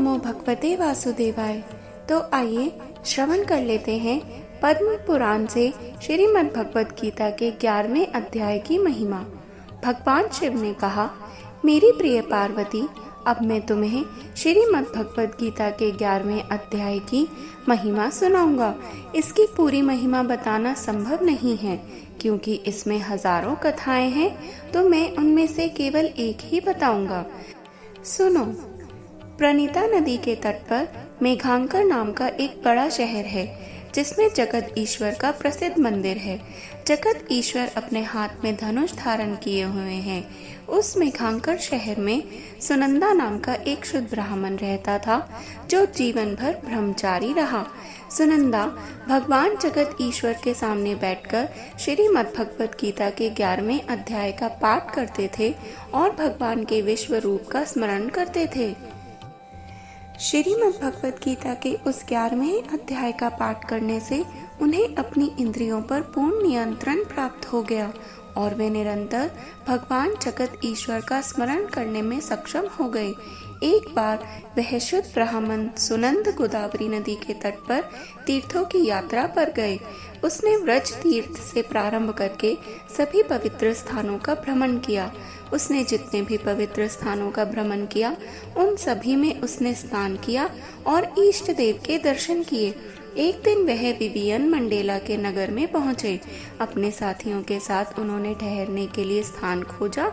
नमो भगवते वासुदेवाय। तो आइए श्रवण कर लेते हैं पद्म पुराण से श्रीमद् भगवत गीता के 11वें अध्याय की महिमा। भगवान शिव ने कहा, मेरी प्रिय पार्वती, अब मैं तुम्हें श्रीमद् भगवत गीता के 11वें अध्याय की महिमा सुनाऊंगा। इसकी पूरी महिमा बताना संभव नहीं है क्योंकि इसमें हजारों कथाएं हैं, तो मैं उनमें से केवल एक ही बताऊंगा। सुनो। प्रणीता नदी के तट पर मेघांकर नाम का एक बड़ा शहर है जिसमें जगत ईश्वर का प्रसिद्ध मंदिर है। जगत ईश्वर अपने हाथ में धनुष धारण किए हुए हैं। उस मेघांकर शहर में सुनंदा नाम का एक शुद्ध ब्राह्मण रहता था जो जीवन भर ब्रह्मचारी रहा। सुनंदा भगवान जगत ईश्वर के सामने बैठकर श्रीमद् भगवत गीता के 11वें अध्याय का पाठ करते थे और भगवान के विश्व रूप का स्मरण करते थे। श्रीमद् भगवत गीता के उस 11वें अध्याय का पाठ करने से उन्हें अपनी इंद्रियों पर पूर्ण नियंत्रण प्राप्त हो गया और वे निरंतर भगवान जगत ईश्वर का स्मरण करने में सक्षम हो गए। एक बार वह शुद्ध ब्राह्मण सुनंद गोदावरी नदी के तट पर तीर्थों की यात्रा पर गए। उसने व्रज तीर्थ से प्रारंभ करके सभी पवित्र स्थानों का भ्रमण किया। उसने जितने भी पवित्र स्थानों का भ्रमण किया उन सभी में उसने स्नान किया और इष्ट देव के दर्शन किए। एक दिन वह विवियन मंडेला के नगर में पहुंचे। अपने साथियों के साथ उन्होंने ठहरने के लिए स्थान खोजा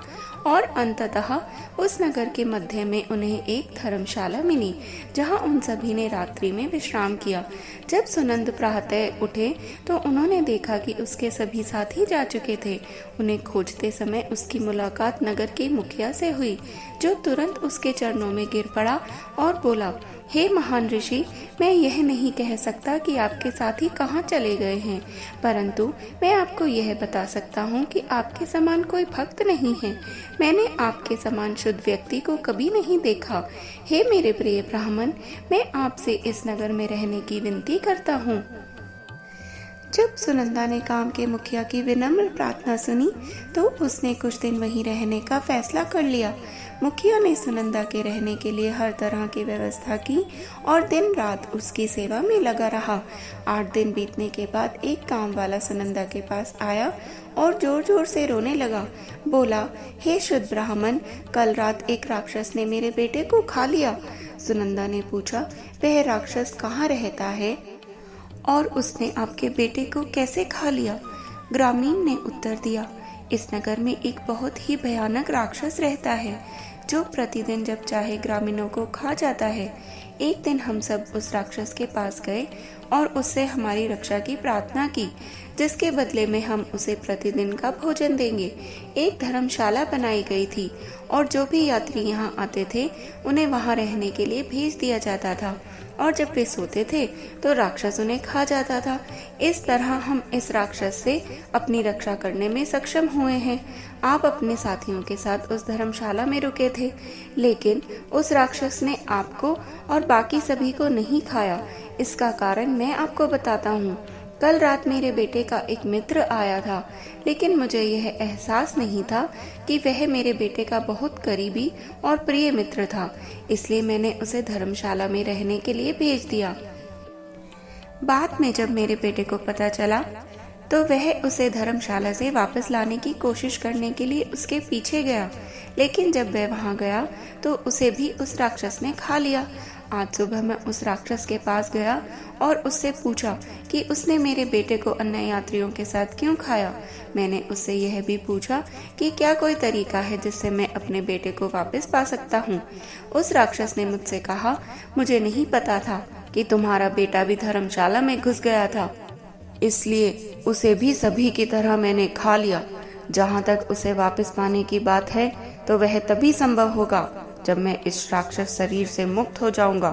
और अंततः उस नगर के मध्य में उन्हें एक धर्मशाला मिली जहां उन सभी ने रात्रि में विश्राम किया। जब सुनंद प्रातः उठे तो उन्होंने देखा कि उसके सभी साथी जा चुके थे। उन्हें खोजते समय उसकी मुलाकात नगर के मुखिया से हुई, जो तुरंत उसके चरणों में गिर पड़ा और बोला, हे महान ऋषि, मैं यह नहीं कह सकता कि आपके साथी कहाँ चले गए हैं, परंतु मैं आपको यह बता सकता हूँ कि आपके समान कोई भक्त नहीं है। मैंने आपके समान शुद्ध व्यक्ति को कभी नहीं देखा। हे मेरे प्रिय ब्राह्मण, मैं आपसे इस नगर में रहने की विनती करता हूँ। जब सुनंदा ने काम के मुखिया की विनम्र प्रार्थना सुनी तो उसने कुछ दिन वहीं रहने का फैसला कर लिया। मुखिया ने सुनंदा के रहने के लिए हर तरह की व्यवस्था की और दिन रात उसकी सेवा में लगा रहा। 8 दिन बीतने के बाद एक काम वाला सुनंदा के पास आया और जोर जोर से रोने लगा। बोला, हे शुद्ध ब्राह्मण, कल रात एक राक्षस ने मेरे बेटे को खा लिया। सुनंदा ने पूछा, वह राक्षस कहाँ रहता है और उसने आपके बेटे को कैसे खा लिया? ग्रामीण ने उत्तर दिया, इस नगर में एक बहुत ही भयानक राक्षस रहता है जो प्रतिदिन जब चाहे ग्रामीणों को खा जाता है। एक दिन हम सब उस राक्षस के पास गए और उससे हमारी रक्षा की प्रार्थना की, जिसके बदले में हम उसे प्रतिदिन का भोजन देंगे। एक धर्मशाला बनाई गई थी और जो भी यात्री यहाँ आते थे उन्हें वहाँ रहने के लिए भेज दिया जाता था और जब वे सोते थे तो राक्षस उन्हें खा जाता था। इस तरह हम इस राक्षस से अपनी रक्षा करने में सक्षम हुए हैं। आप अपने साथियों के साथ उस धर्मशाला में रुके थे, लेकिन उस राक्षस ने आपको और बाकी सभी को नहीं खाया। इसका कारण मैं आपको बताता हूँ। कल रात मेरे बेटे का एक मित्र आया था, लेकिन मुझे यह एहसास नहीं था कि वह मेरे बेटे का बहुत करीबी और प्रिय मित्र था, इसलिए मैंने उसे धर्मशाला में रहने के लिए भेज दिया। बाद में जब मेरे बेटे को पता चला तो वह उसे धर्मशाला से वापस लाने की कोशिश करने के लिए उसके पीछे गया, लेकिन जब वह वहां गया तो उसे भी उस राक्षस ने खा लिया। आज सुबह मैं उस राक्षस के पास गया और उससे पूछा कि उसने मेरे बेटे को अन्य यात्रियों के साथ क्यों खाया। मैंने उससे यह भी पूछा कि क्या कोई तरीका है जिससे मैं अपने बेटे को वापस पा सकता हूँ। उस राक्षस ने मुझसे कहा, मुझे नहीं पता था कि तुम्हारा बेटा भी धर्मशाला में घुस गया था, इसलिए उसे भी सभी की तरह मैंने खा लिया। जहाँ तक उसे वापस पाने की बात है तो वह तभी संभव होगा जब मैं इस राक्षस शरीर से मुक्त हो जाऊंगा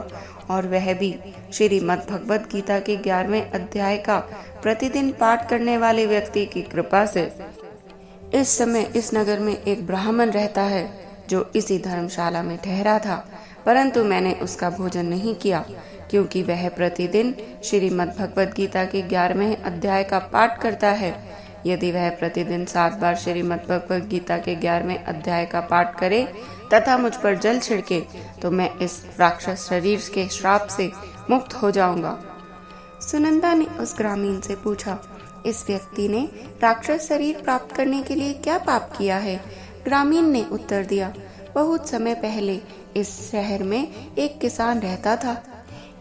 और वह भी श्रीमद् भगवत गीता के 11वें अध्याय का प्रतिदिन पाठ करने वाले व्यक्ति की कृपा से। इस समय इस नगर में एक ब्राह्मण रहता है जो इसी धर्मशाला में ठहरा था, परंतु मैंने उसका भोजन नहीं किया क्योंकि वह प्रतिदिन श्रीमद् भगवत गीता के 11वें अध्याय का पाठ करता है। यदि वह प्रतिदिन 7 बार श्रीमद् भगवद गीता के 11वें अध्याय का पाठ करे तथा मुझ पर जल छिड़के तो मैं इस राक्षस शरीर के श्राप से मुक्त हो जाऊंगा। सुनंदा ने उस ग्रामीण से पूछा, इस व्यक्ति ने राक्षस शरीर प्राप्त करने के लिए क्या पाप किया है? ग्रामीण ने उत्तर दिया, बहुत समय पहले इस शहर में एक किसान रहता था।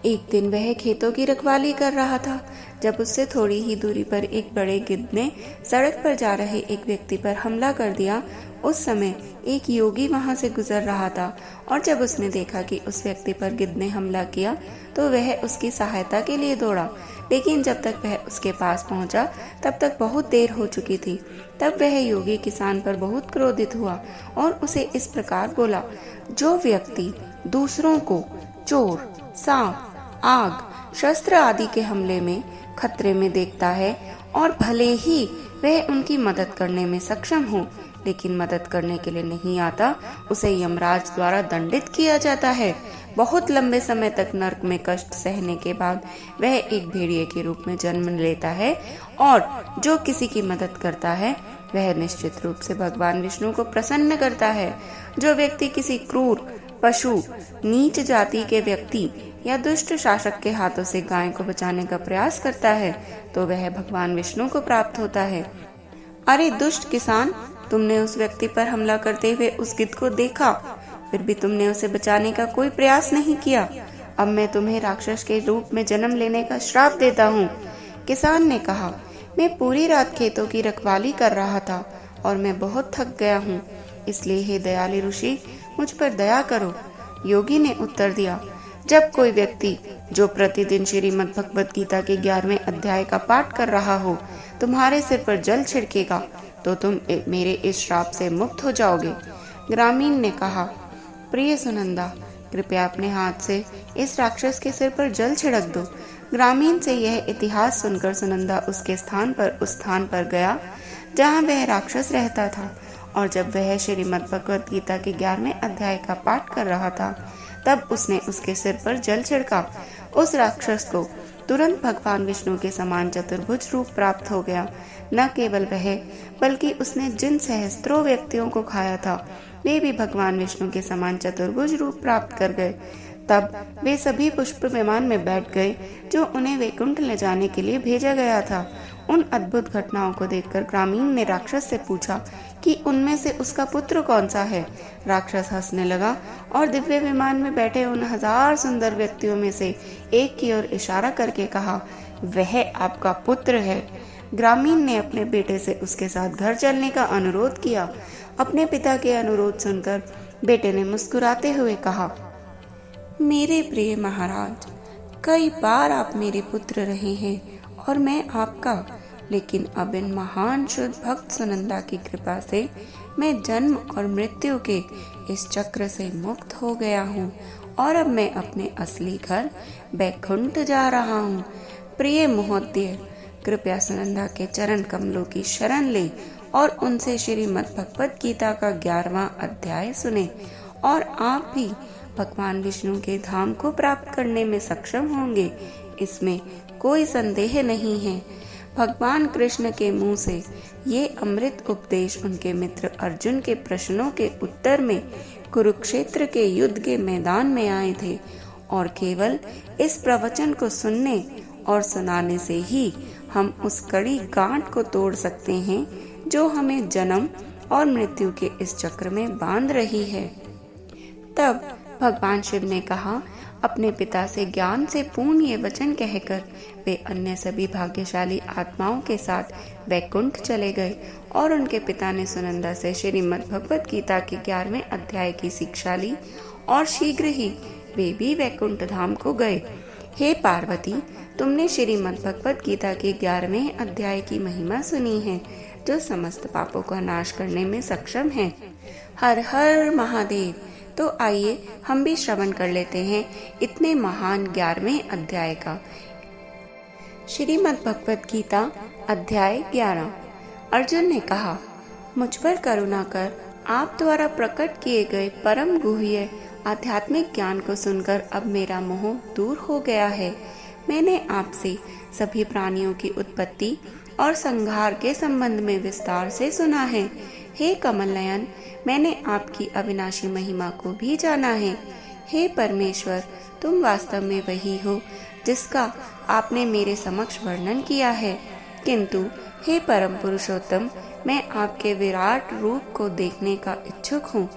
एक दिन वह खेतों की रखवाली कर रहा था जब उससे थोड़ी ही दूरी पर एक बड़े गिद्ध ने सड़क पर जा रहे एक व्यक्ति पर हमला कर दिया। उस समय एक योगी वहां से गुजर रहा था और जब उसने देखा कि उस व्यक्ति पर गिद्ध ने हमला किया तो वह उसकी सहायता के लिए दौड़ा, लेकिन जब तक वह उसके पास पहुंचा तब तक बहुत देर हो चुकी थी। तब वह योगी किसान पर बहुत क्रोधित हुआ और उसे इस प्रकार बोला, जो व्यक्ति दूसरों को चोर, सांप, आग, शस्त्र आदि के हमले में खतरे में देखता है और भले ही वह उनकी मदद करने में सक्षम हो लेकिन मदद करने के लिए नहीं आता, उसे यमराज द्वारा दंडित किया जाता है। बहुत लंबे समय तक नरक में कष्ट सहने के बाद वह एक भेड़िए के रूप में जन्म लेता है और जो किसी की मदद करता है वह निश्चित रूप से भगवान विष्णु को प्रसन्न करता है। जो व्यक्ति किसी क्रूर, पशु, नीच जाति के व्यक्ति या दुष्ट शासक के हाथों से गाय को बचाने का प्रयास करता है तो वह भगवान विष्णु को प्राप्त होता है। अरे दुष्ट किसान, तुमने उस व्यक्ति पर हमला करते हुए उस गिद्ध को देखा, फिर भी तुमने उसे बचाने का कोई प्रयास नहीं किया। अब मैं तुम्हें राक्षस के रूप में जन्म लेने का श्राप देता हूँ। किसान ने कहा, मैं पूरी रात खेतों की रखवाली कर रहा था और मैं बहुत थक गया हूँ, इसलिए हे दयालु ऋषि मुझ पर दया करो। योगी ने उत्तर दिया, जब कोई व्यक्ति जो प्रतिदिन श्रीमद् भगवद गीता के 11वें अध्याय का पाठ कर रहा हो तुम्हारे सिर पर जल छिड़केगा तो तुम मेरे इस श्राप से मुक्त हो जाओगे। ग्रामीण ने कहा, प्रिय सुनंदा, कृपया अपने हाथ से इस राक्षस के सिर पर जल छिड़क दो। ग्रामीण से यह इतिहास सुनकर सुनंदा उसके स्थान पर उस स्थान पर गया जहाँ वह राक्षस रहता था और जब वह श्रीमद् भगवद गीता के 11वें अध्याय का पाठ कर रहा था तब उसने उसके सिर पर जल छिड़का। उस राक्षस को तुरंत भगवान विष्णु के समान चतुर्भुज रूप प्राप्त हो गया। न केवल वह बल्कि उसने जिन सहस्त्रों व्यक्तियों को खाया था वे भी भगवान विष्णु के समान चतुर्भुज रूप प्राप्त कर गए। तब वे सभी पुष्प विमान में बैठ गए जो उन्हें वैकुंठ ले जाने के लिए भेजा गया था। उन अद्भुत घटनाओं को देखकर ग्रामीण ने राक्षस से पूछा कि उनमें से उसका पुत्र कौन सा है। राक्षस हंसने लगा और दिव्य विमान में बैठे उन 1000 सुंदर व्यक्तियों में से एक की ओर इशारा करके कहा, वह आपका पुत्र है। ग्रामीण ने अपने बेटे से उसके साथ घर चलने का अनुरोध किया। अपने पिता के अनुरोध सुनकर बेटे ने मुस्कुराते हुए कहा, मेरे प्रिय महाराज, कई बार आप मेरे पुत्र रहे हैं और मैं आपका, लेकिन अब इन महान शुद्ध भक्त सुनंदा की कृपा से मैं जन्म और मृत्यु के इस चक्र से मुक्त हो गया हूँ और अब मैं अपने असली घर वैकुंठ जा रहा हूँ। प्रिय महोदय, कृपया सुनंदा के चरण कमलों की शरण ले और उनसे श्रीमद् भगवद गीता का 11वां अध्याय सुने और आप भी भगवान विष्णु के धाम को प्राप्त करने में सक्षम होंगे, इसमें कोई संदेह नहीं है। भगवान कृष्ण के मुंह से ये अमृत उपदेश उनके मित्र अर्जुन के प्रश्नों के उत्तर में कुरुक्षेत्र के युद्ध के मैदान में आए थे और केवल इस प्रवचन को सुनने और सुनाने से ही हम उस कड़ी गांठ को तोड़ सकते हैं जो हमें जन्म और मृत्यु के इस चक्र में बांध रही है। तब भगवान शिव ने कहा, अपने पिता से ज्ञान से पूर्ण ये वचन कहकर वे अन्य सभी भाग्यशाली आत्माओं के साथ वैकुंठ चले गए और उनके पिता ने सुनंदा से श्रीमद् भगवद गीता के 11वें अध्याय की शिक्षा ली और शीघ्र ही वे भी वैकुंठ धाम को गए। हे पार्वती, तुमने श्रीमद् भगवद गीता के 11वें अध्याय की महिमा सुनी है जो समस्त पापों का नाश करने में सक्षम है। हर हर महादेव। तो आइए हम भी श्रवण कर लेते हैं इतने महान 11वें अध्याय का। श्रीमद् भगवद गीता अध्याय 11। अर्जुन ने कहा, मुझ पर करुणा कर आप द्वारा प्रकट किए गए परम गुह्य आध्यात्मिक ज्ञान को सुनकर अब मेरा मोह दूर हो गया है। मैंने आपसे सभी प्राणियों की उत्पत्ति और संहार के संबंध में विस्तार से सुना है। हे कमल नयन, मैंने आपकी अविनाशी महिमा को भी जाना है। हे परमेश्वर, तुम वास्तव में वही हो जिसका आपने मेरे समक्ष वर्णन किया है। किंतु हे परम पुरुषोत्तम, मैं आपके विराट रूप को देखने का इच्छुक हूँ।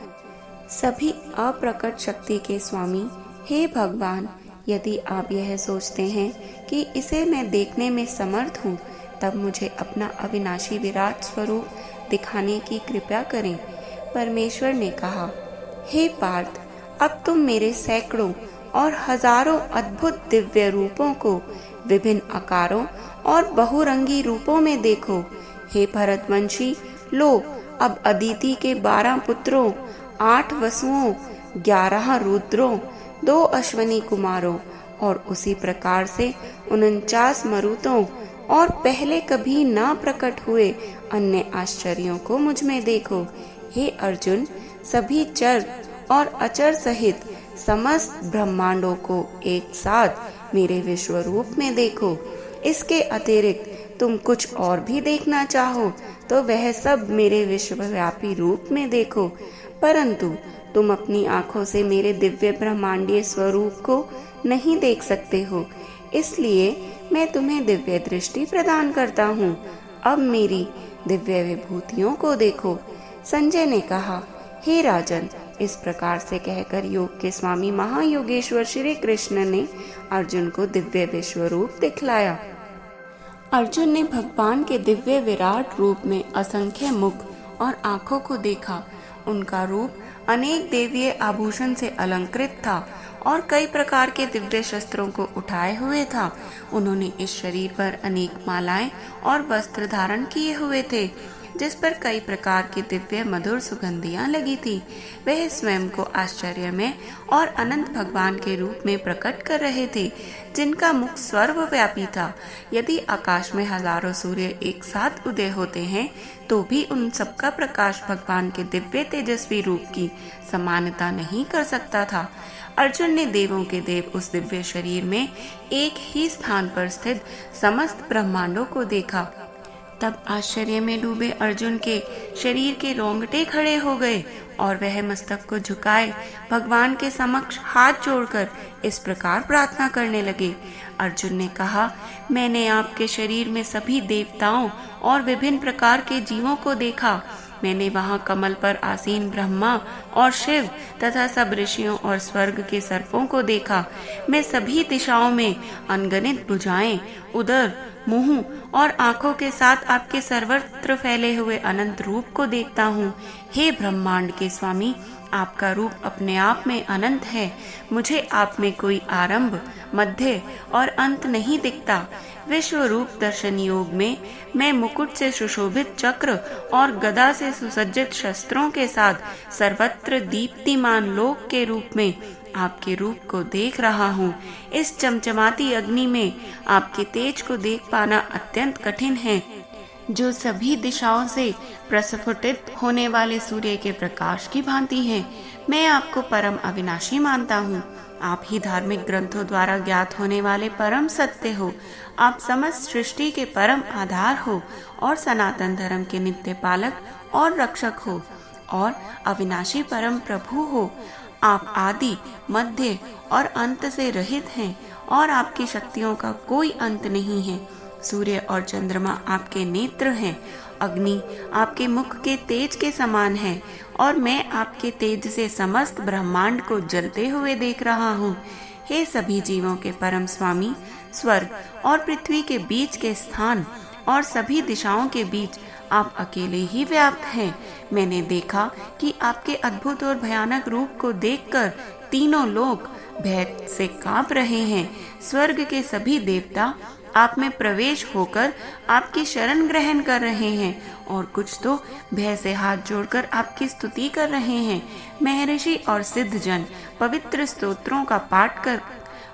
सभी अप्रकट शक्ति के स्वामी हे भगवान, यदि आप यह सोचते हैं कि इसे मैं देखने में समर्थ हूँ, तब मुझे अपना अविनाशी विराट स्वरूप दिखाने की कृपा करें। परमेश्वर ने कहा, हे पार्थ, अब तुम मेरे सैकड़ों और हजारों अद्भुत दिव्य रूपों को विभिन्न आकारों और बहुरंगी रूपों में देखो। हे भरतवंशी, लो, अब अदिति के 12 पुत्रों, 8 वसुओं, 11 रुद्रों, 2 अश्वनी कुमारों और उसी प्रकार से 49 मरुतों और पहले कभी ना प्रकट हुए अन्य आश्चर्यों को मुझ में देखो। हे अर्जुन, सभी चर और अचर सहित समस्त ब्रह्मांडों को एक साथ मेरे विश्व रूप में देखो। इसके अतिरिक्त तुम कुछ और भी देखना चाहो तो वह सब मेरे विश्वव्यापी रूप में देखो, परंतु तुम अपनी आंखों से मेरे दिव्य ब्रह्मांडीय स्वरूप को नहीं देख सकते हो, इसलिए मैं तुम्हें दिव्य दृष्टि प्रदान करता हूँ। अब मेरी दिव्य विभूतियों को देखो। संजय ने कहा, हे राजन, इस प्रकार से कहकर योग के स्वामी महायोगेश्वर श्री कृष्ण ने अर्जुन को दिव्य विश्व रूप दिखलाया। अर्जुन ने भगवान के दिव्य विराट रूप में असंख्य मुख और आंखों को देखा। उनका रूप अनेक देवीय आभूषण से अलंकृत था और कई प्रकार के दिव्य शस्त्रों को उठाए हुए था। उन्होंने इस शरीर पर अनेक मालाएं और वस्त्र धारण किए हुए थे, जिस पर कई प्रकार की दिव्य मधुर सुगंधियां लगी थी। वह स्वयं को आश्चर्य में और अनंत भगवान के रूप में प्रकट कर रहे थे, जिनका मुख सर्वव्यापी था। यदि आकाश में हजारों सूर्य एक साथ उदय होते हैं, तो भी उन सबका प्रकाश भगवान के दिव्य तेजस्वी रूप की समानता नहीं कर सकता था। अर्जुन ने देवों के देव उस दिव्य शरीर में एक ही स्थान पर स्थित समस्त ब्रह्मांडों को देखा। तब आश्चर्य में डूबे अर्जुन के शरीर के रोंगटे खड़े हो गए और वह मस्तक को झुकाए भगवान के समक्ष हाथ जोड़कर इस प्रकार प्रार्थना करने लगे। अर्जुन ने कहा, मैंने आपके शरीर में सभी देवताओं और विभिन्न प्रकार के जीवों को देखा। मैंने वहां कमल पर आसीन ब्रह्मा और शिव तथा सब ऋषियों और स्वर्ग के सर्पों को देखा। मैं सभी दिशाओं में अनगिनत भुजाएं, उदर, मुंह और आंखों के साथ आपके सर्वत्र फैले हुए अनंत रूप को देखता हूँ। हे ब्रह्मांड के स्वामी, आपका रूप अपने आप में अनंत है। मुझे आप में कोई आरंभ, मध्य और अंत नहीं दिखता। विश्व रूप दर्शन योग में मैं मुकुट से सुशोभित चक्र और गदा से सुसज्जित शस्त्रों के साथ सर्वत्र दीप्तिमान लोक के रूप में आपके रूप को देख रहा हूँ। इस चमचमाती अग्नि में आपके तेज को देख पाना अत्यंत कठिन है, जो सभी दिशाओं से प्रस्फुटित होने वाले सूर्य के प्रकाश की भांति है। मैं आपको परम अविनाशी मानता हूँ। आप ही धार्मिक ग्रंथों द्वारा ज्ञात होने वाले परम सत्य हो। आप समस्त सृष्टि के परम आधार हो और सनातन धर्म के नित्य पालक और रक्षक हो और अविनाशी परम प्रभु हो। आप आदि, मध्य और अंत से रहित हैं और आपकी शक्तियों का कोई अंत नहीं है। सूर्य और चंद्रमा आपके नेत्र हैं। अग्नि आपके मुख के तेज के समान है और मैं आपके तेज से समस्त ब्रह्मांड को जलते हुए देख रहा हूँ। हे सभी जीवों के परम स्वामी, स्वर्ग और पृथ्वी के बीच के स्थान और सभी दिशाओं के बीच आप अकेले ही व्याप्त हैं। मैंने देखा कि आपके अद्भुत और भयानक रूप को देखकर तीनों लोग भय से कांप रहे हैं। स्वर्ग के सभी देवता आप में प्रवेश होकर आपकी शरण ग्रहण कर रहे हैं और कुछ तो भय से हाथ जोड़कर आपकी स्तुति कर रहे हैं। महर्षि और सिद्ध जन पवित्र स्तोत्रों का पाठ कर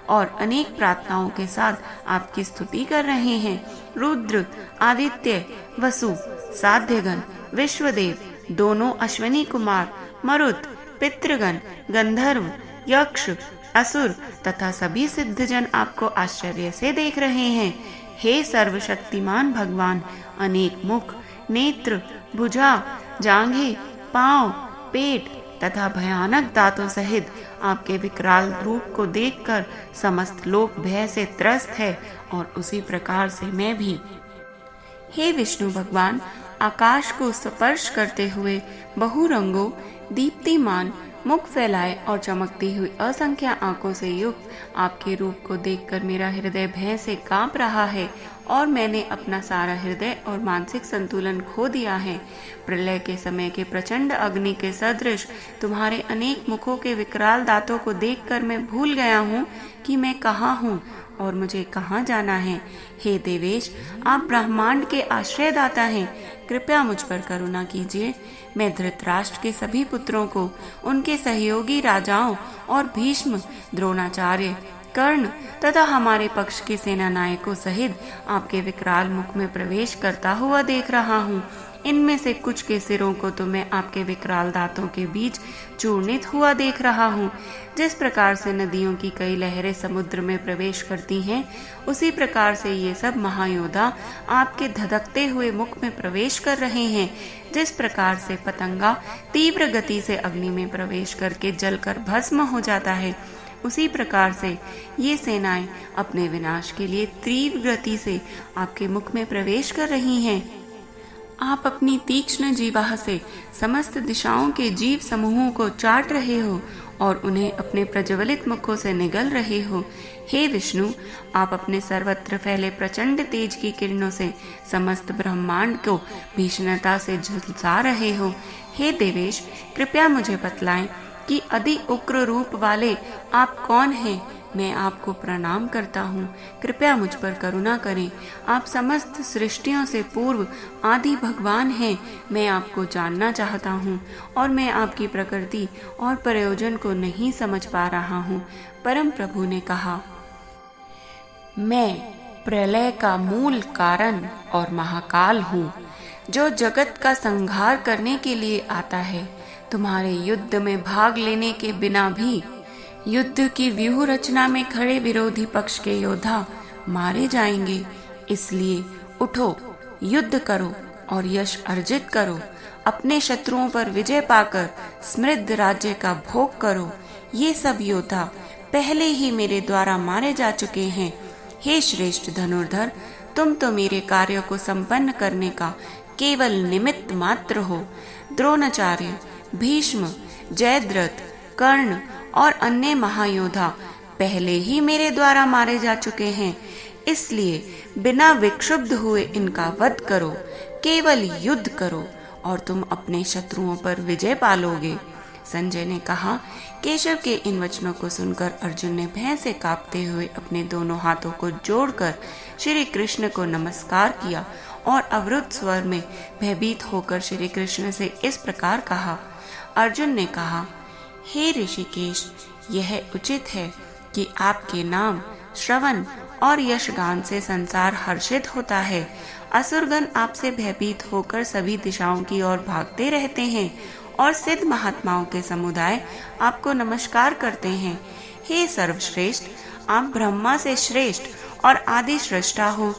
और अनेक प्रार्थनाओं के साथ आपकी स्तुति कर रहे हैं। रुद्र, आदित्य, वसु, साध्यगण, विश्वदेव, दोनों अश्वनी कुमार, मरुत, पितृगण, गंधर्व, यक्ष, असुर तथा सभी सिद्धजन आपको आश्चर्य से देख रहे हैं। हे सर्वशक्तिमान भगवान, अनेक मुख, नेत्र, भुजा, जांघें, पांव, पेट तथा भयानक दांतों सहित आपके विकराल रूप को देखकर समस्त लोग भय से त्रस्त है और उसी प्रकार से मैं भी। हे विष्णु भगवान, आकाश को स्पर्श करते हुए बहुरंगों, दीप्तिमान, मुख फैलाए और चमकती हुई असंख्य आंखों से युक्त आपके रूप को देखकर मेरा हृदय भय से कांप रहा है और मैंने अपना सारा हृदय और मानसिक संतुलन खो दिया है। प्रलय के समय के प्रचंड अग्नि के सदृश तुम्हारे अनेक मुखों के विकराल दांतों को देखकर मैं भूल गया हूँ कि मैं कहाँ हूँ और मुझे कहाँ जाना है। हे देवेश, आप ब्रह्मांड के आश्रयदाता हैं, कृपया मुझ पर करुणा कीजिए। मैं धृतराष्ट्र के सभी पुत्रों को, उनके सहयोगी राजाओं और भीष्म, द्रोणाचार्य, कर्ण तथा हमारे पक्ष के सेना नायकों सहित आपके विकराल मुख में प्रवेश करता हुआ देख रहा हूँ। इनमें से कुछ के सिरों को तो मैं आपके विकराल दांतों के बीच चूर्णित हुआ देख रहा हूँ। जिस प्रकार से नदियों की कई लहरें समुद्र में प्रवेश करती हैं, उसी प्रकार से ये सब महायोद्धा आपके धधकते हुए मुख में प्रवेश कर रहे हैं। जिस प्रकार से पतंगा तीव्र गति से अग्नि में प्रवेश करके जलकर भस्म हो जाता है, उसी प्रकार से ये सेनाएं अपने विनाश के लिए तीव्र गति से आपके मुख में प्रवेश कर रही हैं। आप अपनी तीक्ष्ण जीवाह से समस्त दिशाओं के जीव समूहों को चाट रहे हो और उन्हें अपने प्रज्वलित मुखों से निगल रहे हो। हे विष्णु, आप अपने सर्वत्र फैले प्रचंड तेज की किरणों से समस्त ब्रह्मांड को भीषणता से झुलसा रहे हो। हे देवेश, कृपया मुझे बतलाएं कि अति उग्र रूप वाले आप कौन हैं। मैं आपको प्रणाम करता हूँ, कृपया मुझ पर करुणा करें। आप समस्त सृष्टियों से पूर्व आदि भगवान हैं। मैं आपको जानना चाहता हूँ और मैं आपकी प्रकृति और प्रयोजन को नहीं समझ पा रहा हूँ। परम प्रभु ने कहा, मैं प्रलय का मूल कारण और महाकाल हूँ, जो जगत का संहार करने के लिए आता है। तुम्हारे युद्ध में भाग लेने के बिना भी युद्ध की व्यूह रचना में खड़े विरोधी पक्ष के योद्धा मारे जाएंगे। इसलिए उठो, युद्ध करो और यश अर्जित करो। अपने शत्रुओं पर विजय पाकर समृद्ध राज्य का भोग करो। ये सब योद्धा पहले ही मेरे द्वारा मारे जा चुके हैं। हे श्रेष्ठ धनुर्धर, तुम तो मेरे कार्यों को संपन्न करने का केवल निमित्त मात्र हो। द्रोणाचार्य, भीष्म, जयद्रथ, कर्ण और अन्य महायोद्धा पहले ही मेरे द्वारा मारे जा चुके हैं। इसलिए बिना विक्षुब्ध हुए इनका वध करो, केवल युद्ध करो और तुम अपने शत्रुओं पर विजय पालोगे। संजय ने कहा, केशव के इन वचनों को सुनकर अर्जुन ने भय से कांपते हुए अपने दोनों हाथों को जोड़कर श्री कृष्ण को नमस्कार किया और अवरुद्ध स्वर में भयभीत होकर श्री कृष्ण से इस प्रकार कहा। अर्जुन ने कहा, हे ऋषिकेश, यह उचित है कि आपके नाम, श्रवण और यशगान से संसार हर्षित होता है। असुरगण आपसे भयभीत होकर सभी दिशाओं की ओर भागते रहते हैं और सिद्ध महात्माओं के समुदाय आपको नमस्कार करते हैं। हे सर्वश्रेष्ठ, आप ब्रह्मा से श्रेष्ठ और आदि सृष्टा हो,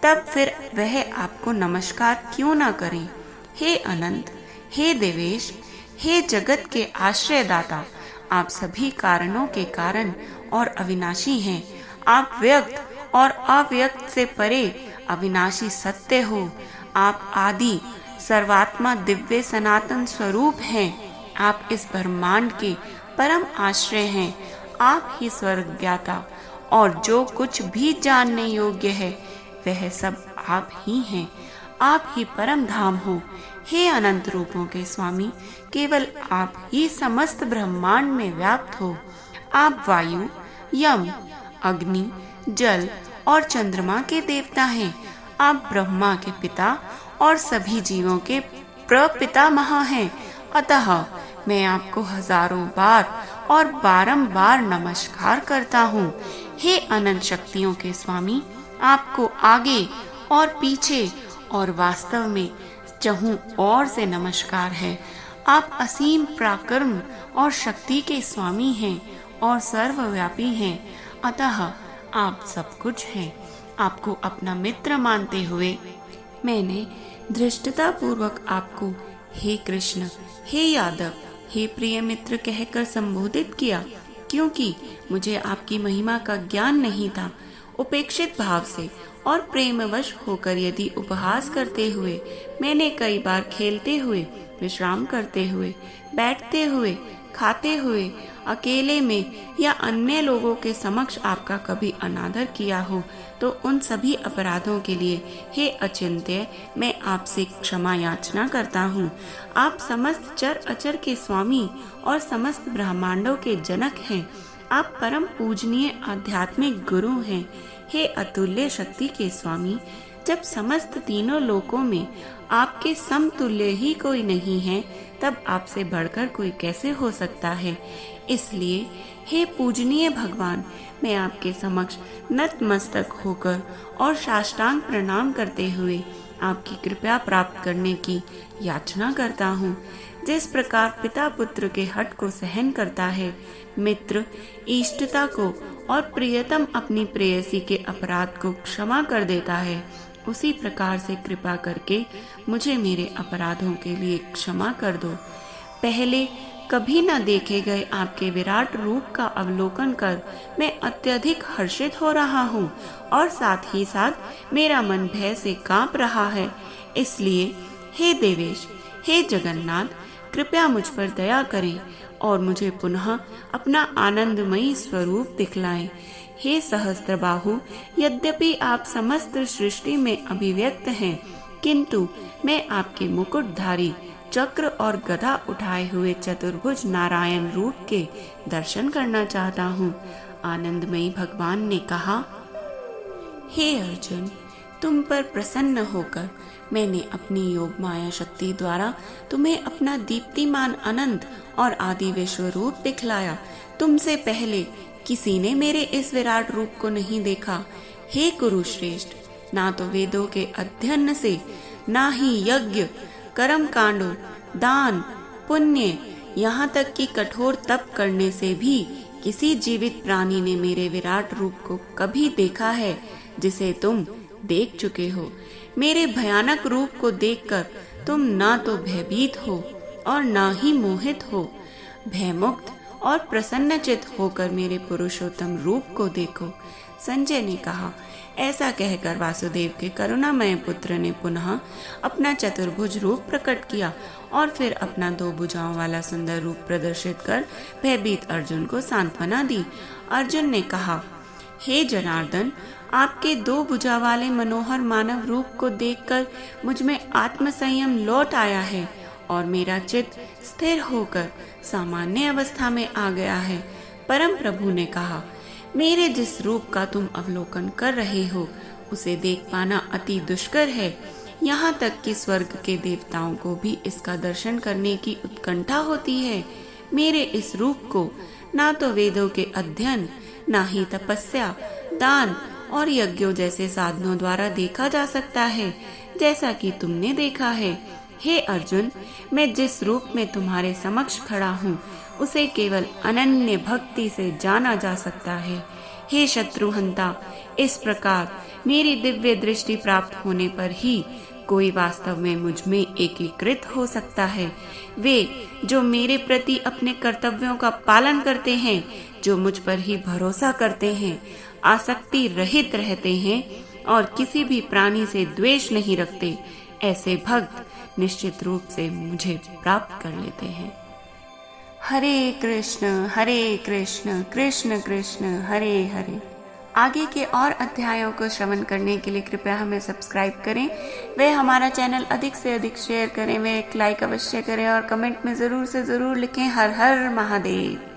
तब फिर वह आपको नमस्कार क्यों न करें। हे अनंत, हे देवेश, हे जगत के आश्रयदाता, आप सभी कारणों के कारण और अविनाशी हैं। आप व्यक्त और अव्यक्त से परे अविनाशी सत्य हो। आप आदि सर्वात्मा दिव्य सनातन स्वरूप हैं। आप इस ब्रह्मांड के परम आश्रय हैं। आप ही स्वर्ग ज्ञाता और जो कुछ भी जानने योग्य है वह सब आप ही हैं। आप ही परम धाम हो। हे अनंत रूपों के स्वामी, केवल आप ही समस्त ब्रह्मांड में व्याप्त हो। आप वायु, यम, अग्नि, जल और चंद्रमा के देवता हैं। आप ब्रह्मा के पिता और सभी जीवों के प्रपितामह हैं। अतः मैं आपको हजारों बार और बारंबार नमस्कार करता हूँ। हे अनंत शक्तियों के स्वामी, आपको आगे और पीछे और वास्तव में चहु ओर से नमस्कार है। आप असीम पराक्रम और शक्ति के स्वामी हैं और सर्वव्यापी हैं। अतः आप सब कुछ हैं। आपको अपना मित्र मानते हुए मैंने धृष्टता पूर्वक आपको हे कृष्ण, हे यादव, हे प्रिय मित्र कहकर संबोधित किया, क्योंकि मुझे आपकी महिमा का ज्ञान नहीं था। उपेक्षित भाव से और प्रेमवश होकर यदि उपहास करते हुए मैंने कई बार खेलते हुए, विश्राम करते हुए, बैठते हुए, खाते हुए, अकेले में या अन्य लोगों के समक्ष आपका कभी अनादर किया हो, तो उन सभी अपराधों के लिए हे अचिंत्य मैं आपसे क्षमा याचना करता हूँ। आप समस्त चर अचर के स्वामी और समस्त ब्रह्मांडों के जनक हैं। आप परम पूजनीय आध्यात्मिक गुरु हैं। हे अतुल्य शक्ति के स्वामी, जब समस्त तीनों लोकों में आपके समतुल्य ही कोई नहीं है, तब आपसे बढ़कर कोई कैसे हो सकता है। इसलिए हे पूजनीय भगवान, मैं आपके समक्ष नतमस्तक होकर और साष्टांग प्रणाम करते हुए आपकी कृपा प्राप्त करने की याचना करता हूँ। जिस प्रकार पिता पुत्र के हठ को सहन करता है, मित्र इष्टता को और प्रियतम अपनी प्रेयसी के अपराध को क्षमा कर देता है, उसी प्रकार से कृपा करके मुझे मेरे अपराधों के लिए क्षमा कर दो। पहले कभी न देखे गए आपके विराट रूप का अवलोकन कर मैं अत्यधिक हर्षित हो रहा हूँ और साथ ही साथ मेरा मन भय से कांप रहा है। इसलिए हे देवेश, हे जगन्नाथ, कृपया मुझ पर दया करें और मुझे पुनः अपना आनंदमयी स्वरूप दिखलाएं। हे सहस्त्रबाहु, यद्यपि आप समस्त सृष्टि में अभिव्यक्त हैं, किंतु मैं आपके मुकुटधारी चक्र और गदा उठाए हुए चतुर्भुज नारायण रूप के दर्शन करना चाहता हूँ। आनंदमयी भगवान ने कहा, हे अर्जुन, तुम पर प्रसन्न होकर मैंने अपनी योग माया शक्ति द्वारा तुम्हें अपना दीप्तिमान अनंत और आदि विश्व रूप दिखलाया। तुमसे पहले किसी ने मेरे इस विराट रूप को नहीं देखा। हे कुरुश्रेष्ठ, ना तो वेदों के अध्ययन से, ना ही यज्ञ, कर्म कांडों, दान, पुण्य, यहाँ तक कि कठोर तप करने से भी किसी जीवित प्राणी ने मेरे विराट रूप को कभी देखा है जिसे तुम देख चुके हो। मेरे भयानक रूप को देखकर तुम ना तो भयभीत हो और ना ही मोहित हो। भयमुक्त और प्रसन्नचित होकर मेरे पुरुषोत्तम रूप को देखो। संजय ने कहा। ऐसा कहकर वासुदेव के करुणामय पुत्र ने पुनः अपना चतुर्भुज रूप प्रकट किया और फिर अपना 2 भुजाओं वाला सुंदर रूप प्रदर्शित कर भयभीत अर्जुन को सांत्वना दी। अर्जुन ने कहा, हे जनार्दन, आपके 2 भुजा वाले मनोहर मानव रूप को देखकर मुझ में आत्मसंयम लौट आया है और मेरा चित्त स्थिर होकर सामान्य अवस्था में आ गया है। परम प्रभु ने कहा, मेरे जिस रूप का तुम अवलोकन कर रहे हो उसे देख पाना अति दुष्कर है। यहाँ तक कि स्वर्ग के देवताओं को भी इसका दर्शन करने की उत्कंठा होती है। मेरे इस रूप को ना तो वेदों के अध्ययन, ना ही तपस्या, दान और यज्ञों जैसे साधनों द्वारा देखा जा सकता है, जैसा कि तुमने देखा है। हे अर्जुन, मैं जिस रूप में तुम्हारे समक्ष खड़ा हूँ उसे केवल अनन्य भक्ति से जाना जा सकता है। हे शत्रुहंता, इस प्रकार मेरी दिव्य दृष्टि प्राप्त होने पर ही कोई वास्तव में मुझ में एकीकृत हो सकता है। वे जो मेरे प्रति अपने कर्तव्यों का पालन करते हैं, जो मुझ पर ही भरोसा करते हैं, आसक्ति रहित रहते हैं और किसी भी प्राणी से द्वेष नहीं रखते, ऐसे भक्त निश्चित रूप से मुझे प्राप्त कर लेते हैं। हरे कृष्ण कृष्ण कृष्ण हरे हरे। आगे के और अध्यायों को श्रवण करने के लिए कृपया हमें सब्सक्राइब करें। वे हमारा चैनल अधिक से अधिक शेयर करें, वे एक लाइक अवश्य करें और कमेंट में ज़रूर से ज़रूर लिखें हर हर महादेव।